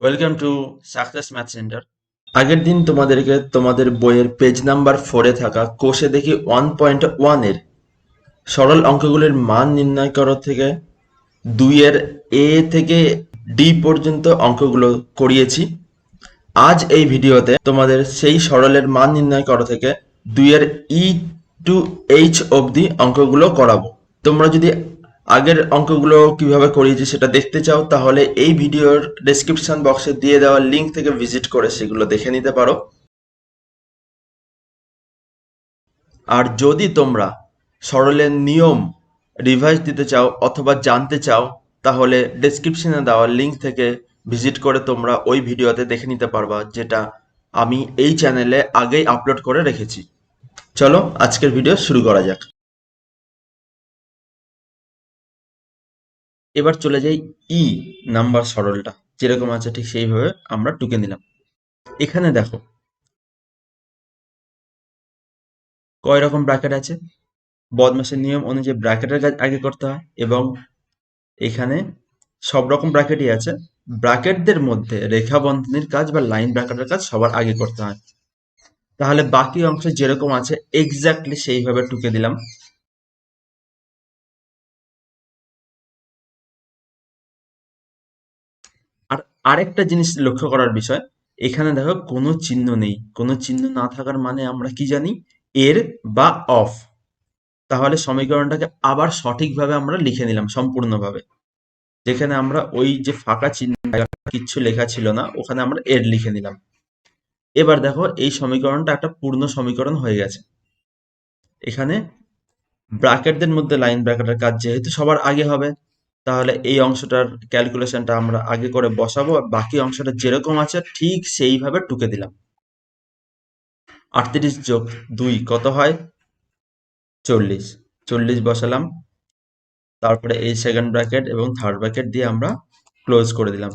Welcome to success math centre. আগের দিন তোমাদেরকে তোমাদের বইয়ের পেজ নাম্বার 4-এ থাকা কোষে দেখি 1.1 এর সরল অঙ্কগুলির মান নির্ণয় করো থেকে 2 এর এ থেকে ডি পর্যন্ত অঙ্কগুলো করিয়েছি। আজ এই ভিডিওতে তোমাদের সেই সরলের মান নির্ণয় করো থেকে 2-এর ই টু এইচ অবধি অঙ্কগুলো করাবো। তোমরা যদি আগের অঙ্কগুলো কিভাবে করিয়েছি সেটা দেখতে চাও, তাহলে এই ভিডিওর ডেসক্রিপশন বক্সে দিয়ে দেওয়া লিঙ্ক থেকে ভিজিট করে সেগুলো দেখে নিতে পারো। আর যদি তোমরা সরলের নিয়ম রিভাইজ দিতে চাও অথবা জানতে চাও, তাহলে ডেসক্রিপশনে দেওয়া লিঙ্ক থেকে ভিজিট করে তোমরা ওই ভিডিওতে দেখে নিতে পারবা, যেটা আমি এই চ্যানেলে আগেই আপলোড করে রেখেছি। চলো আজকের ভিডিও শুরু করা যাক। এবার চলে যাই ই নাম্বার সরলটা, যেরকম আছে ঠিক সেইভাবে আমরা টুকে নিলাম। এখানে দেখো কয় রকম ব্র্যাকেট আছে। বদমাসের নিয়ম অনুযায়ী ব্র্যাকেটের কাজ আগে করতে হয়, এবং এখানে সব রকম ব্র্যাকেটই আছে। ব্র্যাকেটদের মধ্যে রেখা বন্ধনীর কাজ বা লাইন ব্র্যাকেটের কাজ সবার আগে করতে হয়। তাহলে বাকি অংশ যেরকম আছে এক্স্যাক্টলি সেইভাবে টুকে দিলাম। আর আরেকটা জিনিস লক্ষ্য করার বিষয়, এখানে দেখো কোনো চিহ্ন নেই। কোনো চিহ্ন না থাকার মানে আমরা কি জানি? এর বা অফ। তাহলে সমীকরণটাকে আবার সঠিকভাবে আমরা লিখে নিলাম সম্পূর্ণভাবে। যেখানে আমরা ওই যে ফাঁকা চিহ্ন কিচ্ছু লেখা ছিল না, ওখানে আমরা এর লিখে নিলাম। এবার দেখো এই সমীকরণটা একটা পূর্ণ সমীকরণ হয়ে গেছে। এখানে ব্র্যাকেটদের মধ্যে লাইন ব্র্যাকেটের কাজ যেহেতু সবার আগে হবে, তাহলে এই অংশটার ক্যালকুলেশনটা আমরা আগে করে বসাবো, আর বাকি অংশটা যেরকম আছে ঠিক সেইভাবে টুকে দিলাম। 38 যোগ 2 কত হয়? 40। 40 বসালাম, তারপরে এই সেকেন্ড ব্র্যাকেট এবং থার্ড ব্র্যাকেট দিয়ে আমরা ক্লোজ করে দিলাম।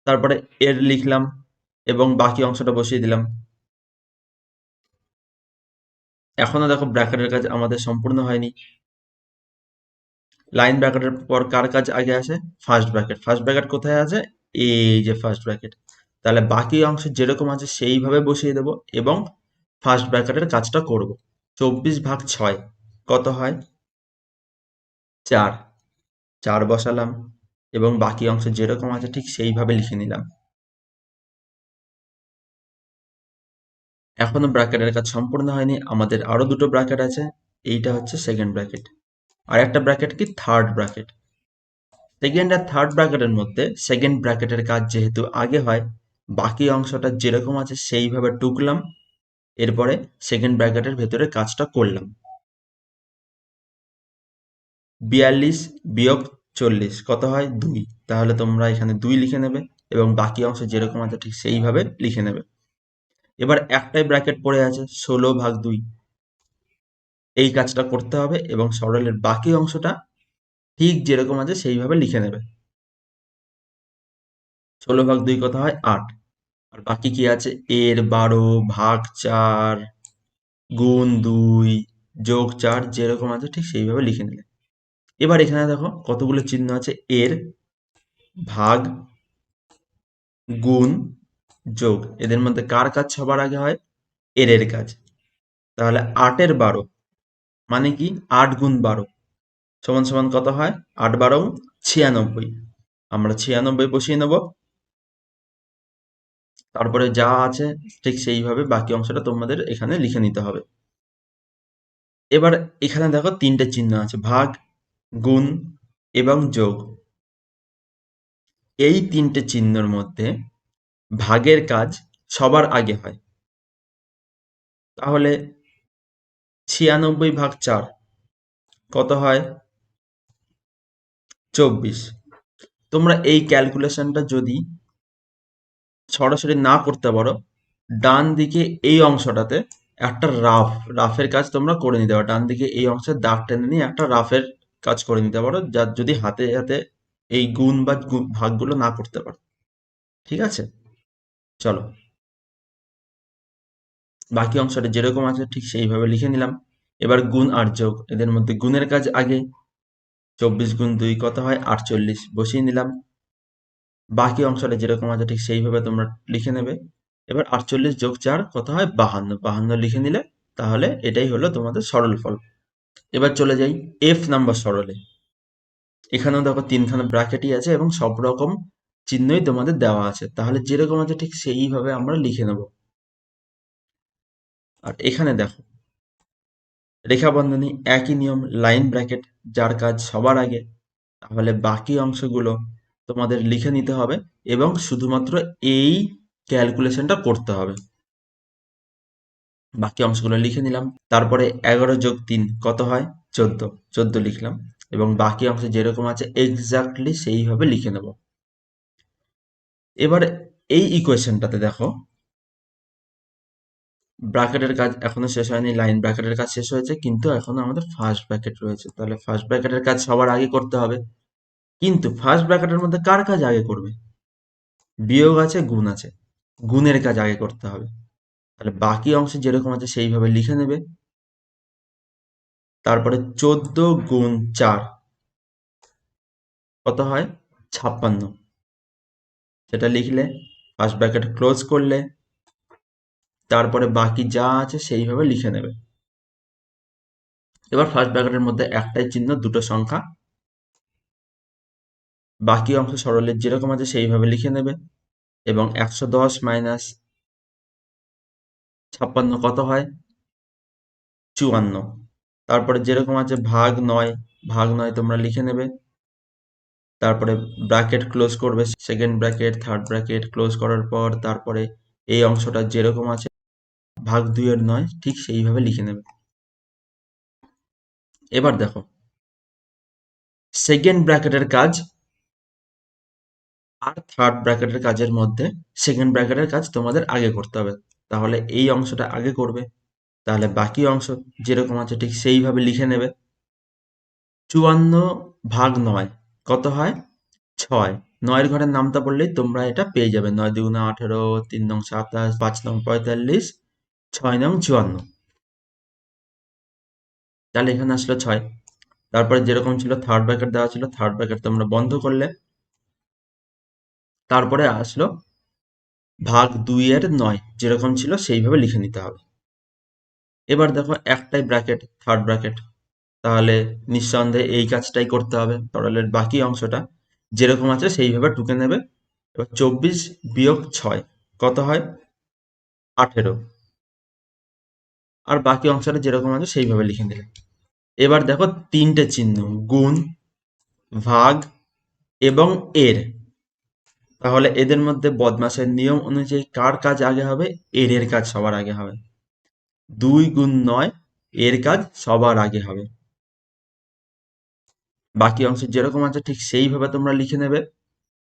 তারপরে এর লিখলাম এবং বাকি অংশটা বসিয়ে দিলাম। এখনো দেখো ব্র্যাকেটের কাজ আমাদের সম্পূর্ণ হয়নি। লাইন ব্র্যাকেটের পর কার কাজ আগে আসে? First bracket. ফার্স্ট ব্র্যাকেট কোথায় আছে? এই যে ফার্স্ট ব্র্যাকেট। তাহলে বাকি অংশ যেরকম আছে সেইভাবে বসিয়ে দেব এবং ফার্স্ট ব্র্যাকেটের কাজটা করব। 24 ভাগ 6 কত হয়? 4। 4 বসালাম এবং বাকি অংশ যেরকম আছে ঠিক সেইভাবে লিখে নিলাম। এখনো ব্র্যাকেটের কাজ সম্পূর্ণ হয়নি, আমাদের আরো দুটো ব্র্যাকেট আছে। এইটা হচ্ছে সেকেন্ড ব্র্যাকেট, আর একটা ব্র্যাকেট কি? Third bracket. সেকেন্ড আর থার্ড ব্র্যাকেটের মধ্যে সেকেন্ড ব্র্যাকেটের কাজ যেহেতু আগে হয়, বাকি অংশটা যেরকম আছে সেইভাবে টুকলাম, এরপরে সেকেন্ড ব্র্যাকেটের ভেতরে কাজটা করলাম। 42 বিয়োগ 40 কত হয়? 2। তাহলে তোমরা এখানে 2 লিখে নেবে এবং বাকি অংশ যেরকম আছে ঠিক সেইভাবে লিখে নেবে। এবার একটাই ব্র্যাকেট পড়ে আছে, 16 ভাগ 2। এই কাজটা করতে হবে এবং সরলের বাকি অংশটা ঠিক যেরকম আছে সেইভাবে লিখে নেবে। 16 ভাগ 2 কত হয়? 8। আর বাকি কি আছে? এর 12 ভাগ 4 গুণ 2 যোগ 4 যেরকম আছে ঠিক সেইভাবে লিখে নিলে। এবার এখানে দেখো কতগুলো চিহ্ন আছে। এর, ভাগ, গুণ, যোগ। এদের মধ্যে কার কাজ সবার আগে হয়? এর কাজ। তাহলে 8-এর 12 মানে কি? 8 গুণ 12 সমান সমান কত হয়? 8 12 96। আমরা 96 বসিয়ে নেব। তারপরে যা আছে ঠিক সেইভাবে বাকি অংশটা তোমাদের এখানে লিখে নিতে হবে। এবার এখানে দেখো তিনটে চিহ্ন আছে, ভাগ, গুণ এবং যোগ। এই তিনটে চিহ্নের মধ্যে ভাগের কাজ সবার আগে হয়। তাহলে 96 ভাগ 4 কত হয়? 24। তোমরা এই ক্যালকুলেশনটা যদি সরাসরি না করতে পারো, ডান দিকে এই অংশটাতে একটা রাফের কাজ তোমরা করে নিতে পারো। ডান দিকে এই অংশের দাগ টেনে নিয়ে একটা রাফের কাজ করে নিতে পারো, যার যদি হাতে হাতে এই গুণ বা ভাগগুলো না করতে পারো। ঠিক আছে, চলো বাকি অংশটা যেরকম আছে ঠিক সেইভাবে লিখে নিলাম। এবার গুণ আর যোগ, এদের মধ্যে গুণের কাজ আগে। 24 গুণ 2 কত হয়? 48 বসিয়ে নিলাম। বাকি অংশটা যেরকম আছে ঠিক সেইভাবে তোমরা লিখে নেবে। এবার 48 যোগ 4 কত হয়? 52। 52 লিখে নিলে তাহলে এটাই হলো তোমাদের সরলফল। এবার চলে যাই এফ নাম্বার সরলে। এখানেও দেখো তিনখানা ব্র্যাকেটই আছে এবং সব রকম চিহ্নই তোমাদের দেওয়া আছে, তাহলে যেরকম আছে ঠিক সেইভাবে আমরা লিখে নেব। আর এখানে দেখো রেখা বন্ধনী, একই নিয়ম, লাইন ব্র্যাকেট, যার কাজ সবার আগে। তাহলে বাকি অংশগুলো তোমাদের লিখে নিতে হবে এবং শুধুমাত্র এই ক্যালকুলেশনটা করতে হবে। বাকি অংশগুলো লিখে নিলাম। তারপরে 11 যোগ 3 কত হয়? 14। 14 লিখলাম এবং বাকি অংশ যেরকম আছে এক্স্যাক্টলি সেইভাবে লিখে নেব। এবার এই ইকুয়েশনটাতে দেখো ব্র্যাকেটের কাজ এখনো শেষ হয়নি, লাইন ব্র্যাকেটের কাজ শেষ হয়েছে, কিন্তু এখনো আমাদের ফার্স্ট ব্র্যাকেট রয়েছে। তাহলে ফার্স্ট ব্র্যাকেটের কাজ সবার আগে করতে হবে, কিন্তু ফার্স্ট ব্র্যাকেটের মধ্যে কার কাজ আগে করবে? বিয়োগ আছে, গুণ আছে, গুণের কাজ আগে করতে হবে। তাহলে বাকি অংশ যেরকম আছে সেইভাবে লিখে নেবে। তারপরে 14 গুণ 4 কত হয়? 56। সেটা লিখলে, ফার্স্ট ব্র্যাকেট ক্লোজ করলে, তারপরে বাকি যা আছে সেইভাবে লিখে নেবে। এবার ফার্স্ট ব্র্যাকেটের মধ্যে একটাই চিহ্ন, দুটো সংখ্যা। বাকি অংশ সরলের যেরকম আছে সেইভাবে লিখে নেবে এবং 110 মাইনাস 56 কত হয়? 54। তারপরে যেরকম আছে ভাগ 9, ভাগ 9 তোমরা লিখে নেবে। তারপরে ব্র্যাকেট ক্লোজ করবে, second bracket, third bracket close করার পর তারপরে এই অংশটা যেরকম আছে ভাগ 2 এর 9 ঠিক সেইভাবে লিখে নেবে। এবার দেখো সেকেন্ড ব্র্যাকেটের কাজ আর থার্ড ব্র্যাকেটের কাজের মধ্যে সেকেন্ড ব্র্যাকেটের কাজ তোমাদের আগে করতে হবে। তাহলে এই অংশটা আগে করবে, তাহলে বাকি অংশ যেরকম আছে ঠিক সেইভাবে লিখে নেবে। 54 ভাগ 9 কত হয়? 6। 9 ঘরের নামতা বললেই তোমরা এটা পেয়ে যাবে। 9 দুগুণে 18, 3 নং 27, 5 নং 45, 6 নং 54। তাহলে এখানে আসলো 6। তারপরে যেরকম ছিল থার্ড ব্র্যাকেট দেওয়া ছিল, থার্ড ব্র্যাকেট তোমরা বন্ধ করলে, তারপরে আসলো ভাগ 2 এর 9 যেরকম ছিল সেইভাবে লিখে নিতে হবে। এবার দেখো একটাই ব্র্যাকেট, থার্ড ব্র্যাকেট, তাহলে নিঃসন্দেহে এই কাজটাই করতে হবে। সরলের বাকি অংশটা যেরকম আছে সেইভাবে টুকে নেবে। এবার 24 বিয়োগ 6 কত হয়? 18। আর বাকি অংশটা যেরকম আছে সেইভাবে লিখে নিলে। এবার দেখো তিনটে চিহ্ন, গুণ, ভাগ এবং এর। তাহলে এদের মধ্যে বদমাশের নিয়ম অনুযায়ী কার কাজ আগে হবে? এর কাজ সবার আগে হবে। 2 গুণ 9 এর কাজ সবার আগে হবে। বাকি অংশ যেরকম আছে ঠিক সেইভাবে তোমরা লিখে নেবে।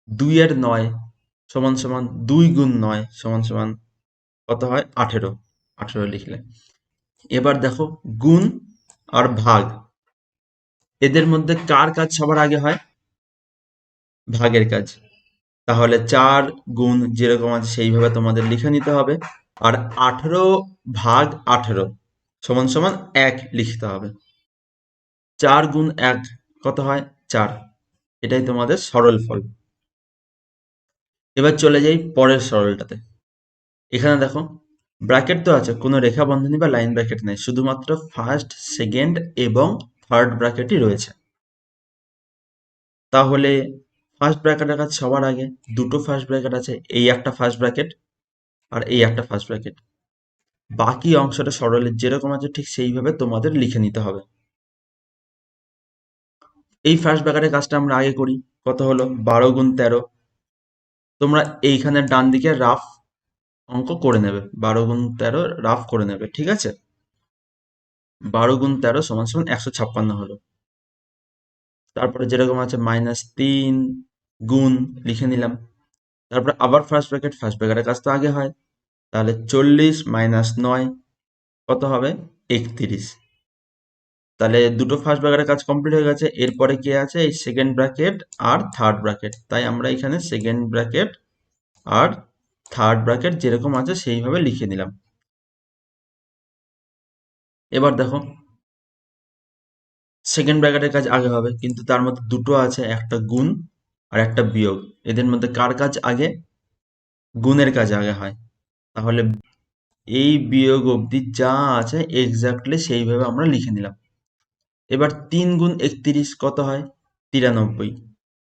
2 এর 9 সমান সমান 2 গুণ 9 সমান সমান কত হয়? 18। 18 লিখলে। এবার দেখো গুণ আর ভাগ, এদের মধ্যে কার কাজ সবার আগে হয়? ভাগের কাজ। তাহলে 4 গুণ যেরকম আছে সেইভাবে তোমাদের লিখে নিতে হবে। আর 18 ভাগ 18 সমান সমান 1 লিখতে হবে। 4 গুণ 1 কত হয়? 4। এটাই তোমাদের সরল ফল। এবার চলে যাই পরের সরলটাতে। এখানে দেখো ব্র্যাকেট তো আছে, কোনো রেখা বন্ধনী বা লাইন ব্র্যাকেট নেই, শুধুমাত্র ফার্স্ট, সেকেন্ড এবং থার্ড ব্র্যাকেটই রয়েছে। তাহলে ফার্স্ট ব্র্যাকেটের কাজ সবার আগে। দুটো ফার্স্ট ব্র্যাকেট আছে, এই একটা ফার্স্ট ব্র্যাকেট আর এই একটা ফার্স্ট ব্র্যাকেট। বাকি অংশটা সরলের যেরকম আছে ঠিক সেইভাবে তোমাদের লিখে নিতে হবে। এই ফার্স্ট ব্র্যাকেটের কাজটা আমরা আগে করি। কত হলো? 12 গুণ 13। তোমরা এইখানে ডান দিকে রাফ অঙ্ক করে নেবে, 12 গুণ 13 রাফ করে নেবে, ঠিক আছে? 12 গুণ 13 সমান সমান 156 হলো। তারপরে যেরকম আছে -3 গুণ লিখে নিলাম। তারপরে আবার ফার্স্ট ব্র্যাকেট, ফার্স্ট ব্র্যাকেটের কাজ তো আগে হয়। তাহলে 40 মাইনাস 9 কত হবে? 31। তাহলে দুটো ফার্স্ট ব্র্যাকেটের কাজ কমপ্লিট হয়ে গেছে। এরপরে কি আছে? এই সেকেন্ড ব্র্যাকেট আর থার্ড ব্র্যাকেট। তাই আমরা এখানে সেকেন্ড ব্র্যাকেট আর থার্ড ব্র্যাকেট যেরকম আছে সেইভাবে লিখে নিলাম। এবার দেখো সেকেন্ড ব্র্যাকেটের কাজ আগে হবে, কিন্তু তার মধ্যে দুটো আছে, একটা গুণ আর একটা বিয়োগ, এদের মধ্যে কার কাজ আগে? গুণের কাজ আগে হয়। তাহলে এই বিয়োগ অবধি যা আছে এক্স্যাক্টলি সেইভাবে আমরা লিখে নিলাম। এবার 3 গুণ 31 কত হয়? 93।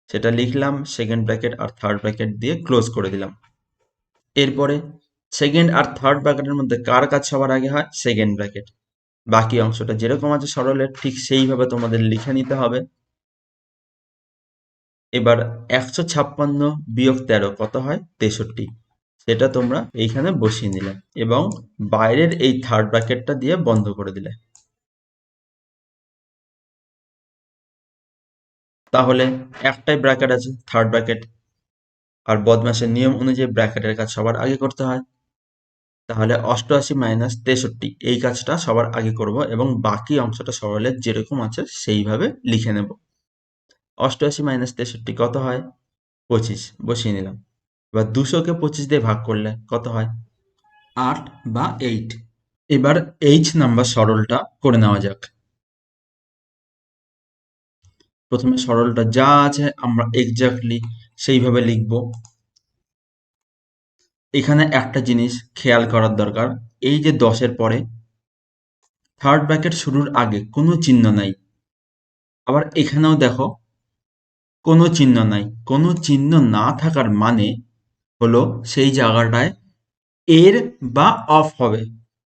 সেটা লিখলাম, সেকেন্ড ব্র্যাকেট আর থার্ড ব্র্যাকেট দিয়ে ক্লোজ করে দিলাম। এরপরে সেকেন্ড আর থার্ড ব্র্যাকেটের মধ্যে কার কাজ সবার আগে হয়? Second bracket. বাকি অংশটা যেরকম আছে সরলের ঠিক সেইভাবে তোমাদের লিখে নিতে হবে। এবার 156 বিয়োগ 13 কত হয়? 63। সেটা তোমরা এইখানে বসিয়ে নিলে এবং বাইরের এই থার্ড ব্র্যাকেটটা দিয়ে বন্ধ করে দিলে। তাহলে একটাই ব্র্যাকেট আছে, থার্ড ব্র্যাকেট, আর বদমাশের নিয়ম অনুযায়ী ব্র্যাকেটের কাজ সবার আগে করতে হয়। তাহলে 88 মাইনাস 63 এই কাজটা সবার আগে করব এবং বাকি অংশটা সরলের যেরকম আছে সেইভাবে লিখে নেব। 88 মাইনাস 63 কত হয়? 25। বসিয়ে নিলাম। এবার 200-কে 25 দিয়ে ভাগ করলে কত হয়? 8 বা 8। এবার এইচ নাম্বার সরলটা করে নেওয়া যাক। প্রথমে সরলটা যা আছে আমরা এক্স্যাক্টলি সেইভাবে লিখব। এখানে একটা জিনিস খেয়াল করার দরকার, এই যে 10-এর পরে থার্ড ব্র্যাকেট শুরুর আগে কোনো চিহ্ন নাই। আবার এখানেও দেখো কোনো চিহ্ন নাই। কোনো চিহ্ন না থাকার মানে হলো সেই জায়গাটায় এর বা অফ হবে।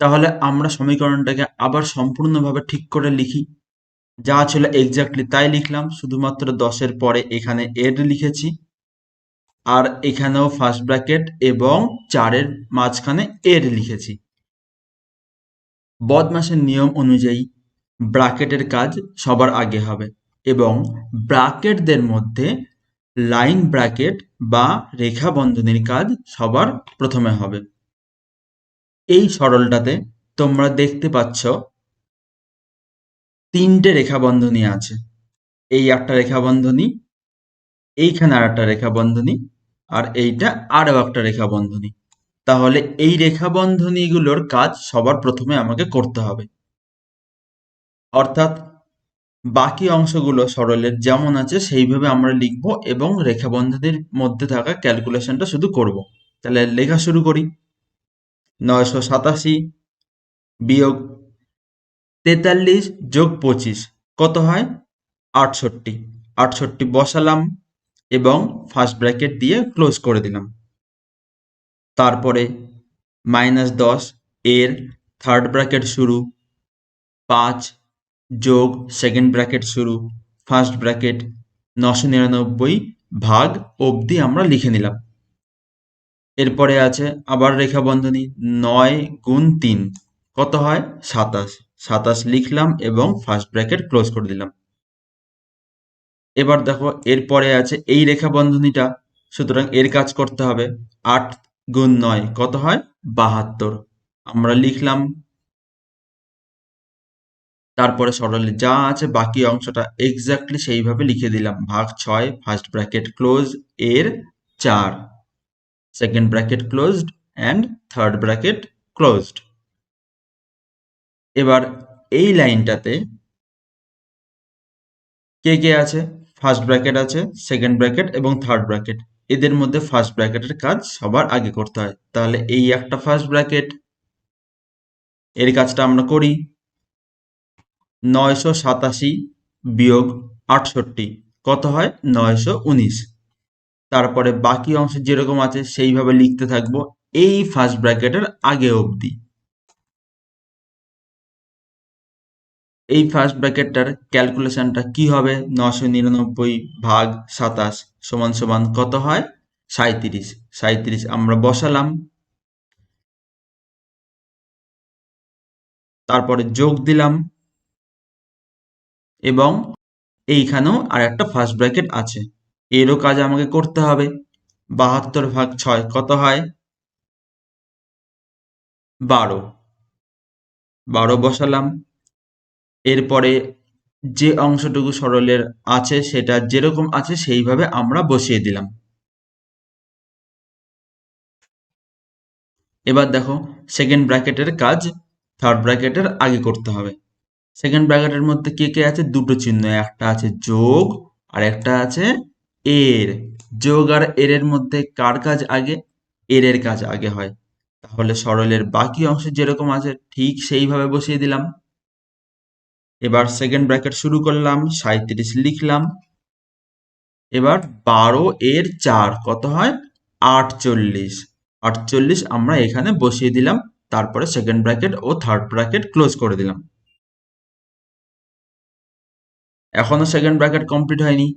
তাহলে আমরা সমীকরণটাকে আবার সম্পূর্ণভাবে ঠিক করে লিখি। যা ছিল এক্স্যাক্টলি তাই লিখলাম, শুধুমাত্র 10-এর পরে এখানে এর লিখেছি আর এখানেও ফার্স্ট ব্র্যাকেট এবং 4-এর মাঝখানে এর লিখেছি। বদমাশের নিয়ম অনুযায়ী ব্র্যাকেটের কাজ সবার আগে হবে এবং ব্র্যাকেটদের মধ্যে লাইন ব্র্যাকেট বা রেখা বন্ধনীর কাজ সবার প্রথমে হবে। এই সরলটাতে তোমরা দেখতে পাচ্ছ 3টে রেখা বন্ধনী আছে। এই একটা রেখা বন্ধনী, এইখানে আর একটা রেখা বন্ধনী, আর এইটা আরও একটা রেখা বন্ধনী। তাহলে এই রেখা বন্ধনীগুলোর কাজ সবার প্রথমে আমাকে করতে হবে। অর্থাৎ বাকি অংশগুলো সরলের যেমন আছে সেইভাবে আমরা লিখব এবং রেখা বন্ধনীর মধ্যে থাকা ক্যালকুলেশনটা শুধু করব। তাহলে লেখা শুরু করি। 987 বিয়োগ 43 যোগ 25 কত হয়? 68। 68 বসালাম এবং ফার্স্ট ব্র্যাকেট দিয়ে ক্লোজ করে দিলাম। তারপরে -10 এর থার্ড ব্র্যাকেট শুরু, 5 যোগ সেকেন্ড ব্র্যাকেট শুরু, ফার্স্ট ব্র্যাকেট, 999 ভাগ অবধি আমরা লিখে নিলাম। এরপরে আছে আবার রেখা বন্ধনী, 9 গুণ 3 কত হয়? 27। 27 লিখলাম এবং ফার্স্ট ব্র্যাকেট ক্লোজ করে দিলাম। এবার দেখো এরপরে আছে এই রেখা বন্ধনীটা, সুতরাং এর কাজ করতে হবে। 8 গুণ 9 কত হয়? 72। আমরা লিখলাম। তারপরে সরলে যা আছে বাকি অংশটা এক্স্যাক্টলি সেইভাবে লিখে দিলাম। ভাগ 6 ফার্স্ট ব্র্যাকেট ক্লোজ এর 4, second bracket closed and third bracket closed. এবার এই লাইনটাতে কে কে আছে? ফার্স্ট ব্র্যাকেট আছে, সেকেন্ড ব্র্যাকেট এবং থার্ড ব্র্যাকেট। এদের মধ্যে ফার্স্ট ব্র্যাকেটের কাজ সবার আগে করতে হয়। তাহলে এই একটা ফার্স্ট ব্র্যাকেট, এর কাজটা আমরা করি। 987 বিয়োগ 68 কত হয়? 919। তারপরে বাকি অংশ যেরকম আছে সেইভাবে লিখতে থাকবো এই ফার্স্ট ব্র্যাকেটের আগে অবধি। এই ফার্স্ট ব্র্যাকেটটার ক্যালকুলেশনটা কি হবে? 999 ভাগ 27 সমান সমান কত হয়? 37। 37 আমরা বসালাম। তারপরে যোগ দিলাম এবং এইখানেও আর একটা ফার্স্ট ব্র্যাকেট আছে, এরও কাজ আমাকে করতে হবে। 72 ভাগ 6 কত হয়? 12। 12 বসালাম। এরপরে যে অংশটুকু সরলের আছে সেটা যেরকম আছে সেইভাবে আমরা বসিয়ে দিলাম। এবার দেখো সেকেন্ড ব্র্যাকেটের কাজ থার্ড ব্র্যাকেটের আগে করতে হবে। সেকেন্ড ব্র্যাকেটের মধ্যে কে কে আছে? দুটো চিহ্ন, একটা আছে যোগ আর একটা আছে এর, যোগ আর এর মধ্যে কার কাজ আগে? এর কাজ আগে হয়। তাহলে সরলের বাকি অংশ যেরকম আছে ঠিক সেইভাবে বসিয়ে দিলাম। এবার সেকেন্ড ব্র্যাকেট শুরু করলাম, 37 লিখলাম। এবার 12 এর 4 কত হয়? 48। 48 আমরা এখানে বসিয়ে দিলাম, তারপরে সেকেন্ড ব্র্যাকেট ও থার্ড ব্র্যাকেট ক্লোজ করে দিলাম। এখনো সেকেন্ড ব্র্যাকেট কমপ্লিট হয়নি,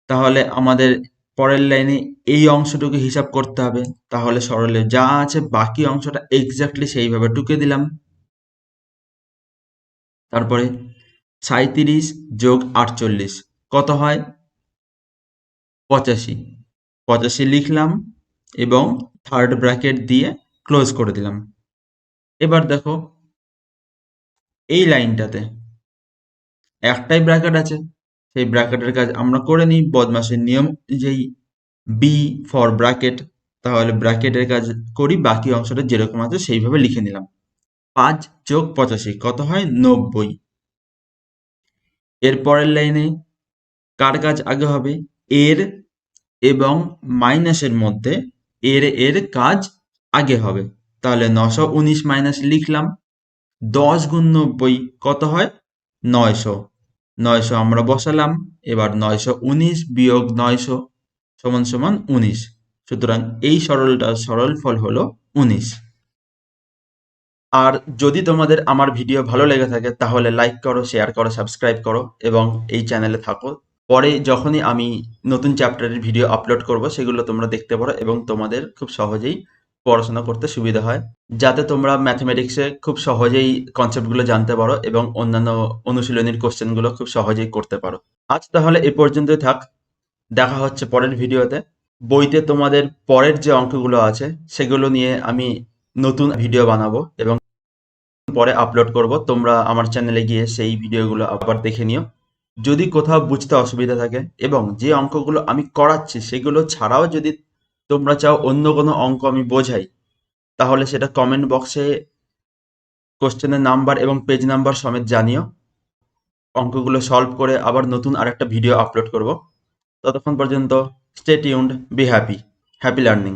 তাহলে আমাদের পরের লাইনে এই অংশটুকু হিসাব করতে হবে। তাহলে সরলে যা আছে বাকি অংশটা এক্স্যাক্টলি সেইভাবে টুকে দিলাম। তারপরে 37 যোগ 48 কত হয়? 85। 85 লিখলাম এবং থার্ড ব্র্যাকেট দিয়ে ক্লোজ করে দিলাম। এবার দেখো এই লাইনটাতে একটাই ব্র্যাকেট আছে, সেই ব্র্যাকেটের কাজ আমরা করে নিই বদমাশের নিয়ম অনুযায়ী, বি ফর ব্র্যাকেট। তাহলে ব্র্যাকেটের কাজ করি, বাকি অংশটা যেরকম আছে সেইভাবে লিখে নিলাম। 5 যোগ 85 কত হয়? 90। এর পরের লাইনে কার কাজ আগে হবে? এর এবং মাইনাসের মধ্যে এর কাজ আগে হবে। তাহলে 919 মাইনাস লিখলাম। 10 গুণ 90 কত হয়? 900। 900 আমরা বসালাম। এবার 919 বিয়োগ 900 সমান সমান 19। সুতরাং এই সরলটার সরল ফল হলো 19। আর যদি তোমাদের আমার ভিডিও ভালো লেগে থাকে তাহলে লাইক করো, শেয়ার করো, সাবস্ক্রাইব করো এবং এই চ্যানেলে থাকো। পরে যখনই আমি নতুন চ্যাপ্টারের ভিডিও আপলোড করব সেগুলো তোমরা দেখতে পারো এবং তোমাদের খুব সহজেই পড়াশোনা করতে সুবিধা হয়, যাতে তোমরা ম্যাথমেটিক্সে খুব সহজেই কনসেপ্টগুলো জানতে পারো এবং অন্যান্য অনুশীলনীর কোশ্চেনগুলো খুব সহজেই করতে পারো। আজ তাহলে এ পর্যন্তই থাক, দেখা হচ্ছে পরের ভিডিওতে। বইতে তোমাদের পরের যে অঙ্কগুলো আছে সেগুলো নিয়ে আমি নতুন ভিডিও বানাবো এবং পরে আপলোড করব। তোমরা আমার চ্যানেলে গিয়ে সেই ভিডিওগুলো আবার দেখে নিও। যদি কোথাও বুঝতে অসুবিধা থাকে এবং যে অঙ্কগুলো আমি করাচ্ছি সেগুলো ছাড়াও যদি তোমরা চাও অন্য কোনো অঙ্ক আমি বোঝাই, তাহলে সেটা কমেন্ট বক্সে কোশ্চেনের নাম্বার এবং পেজ নাম্বার সমেত জানিও। অঙ্কগুলো সলভ করে আবার নতুন আরেকটা ভিডিও আপলোড করব। ততক্ষণ পর্যন্ত stay tuned, be happy, happy learning.